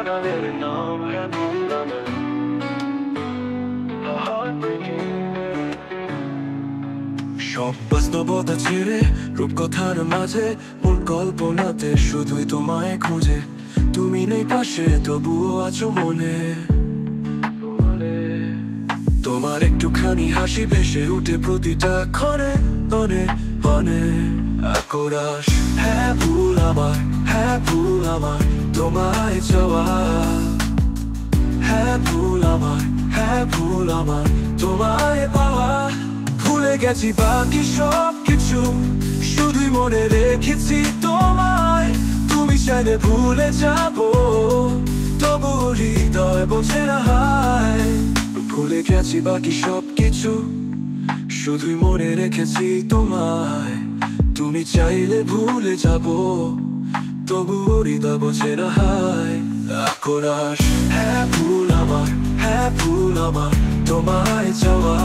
গানের নাম হ্যাঁ ভুলাম সব বাস্তবতা ছেড়ে রূপকথার মাঝে মূল কল্পনাতে শুধুই তোমায় খুঁজে তুমি নেই পাশে তবুও আছো মনে তোমার একটুখানি হাসি ভেসে উঠে প্রতিটা ক্ষণে ক্ষণে ক্ষণে আকরাশ হ্যাঁ ভুল আমার তোমায় চাওয়া হ্যাঁ ভুল আমার তোমায় পাওয়া ভুলে গেছি বাকি সব কিছু শুধুই মনে রেখেছি তোমায় তুমি চাইলে ভুলে যাবো তবু হৃদয় বোঝে না হায় ভুলে গেছি বাকি সব কিছু শুধুই মনে রেখেছি তোমায় তুমি চাইলে ভুলে যাবো তবু হৃদয় বোঝে না হায় আকরাশ হ্যাঁ ভুল আমার তোমায় চাওয়া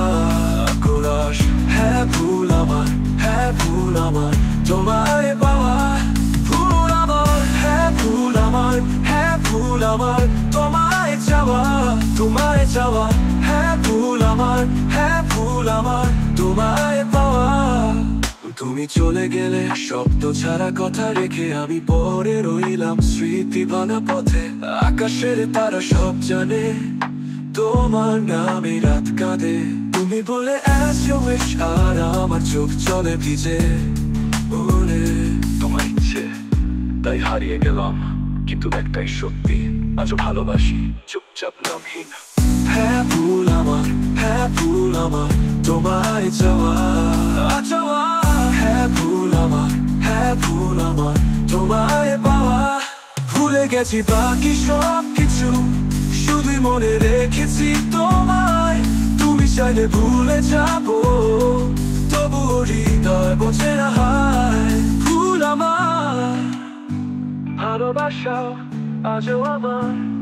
আকরাশ হ্যাঁ ভুল আমার তোমায় পাওয়া ভুল আমার হ্যাঁ ভুল আমার তোমায় চাওয়া হ্যাঁ ভুল আমার তোমায় পাওয়া তুমি চলে গেলে শব্দ ছাড়া কথা রেখে আমি পরে রইলাম স্মৃতি ভাঙা পথে আকাশের তারা সব জানে তোমার নামে রাত কাঁদে তুমি বলে as you wish আর আমার চোখ চলে ভিজে বলে তোমার ইচ্ছে তাই হারিয়ে গেলাম কিন্তু একটাই সত্যি আজও ভালোবাসি চুপচাপ নামহীন হ্যাঁ ভুল আমার তোমায় চাওয়া হ্যাঁ ভুল আমার তোমায় পাওয়া ভুলে গেছি বাকি সব কিছু শুধুই মনে রেখেছি তোমায় তুমি চাইলে ভুলে যাবো তবু হৃদয় বোঝে না হায় ভুল আমার ভালোবাসা আজও আমার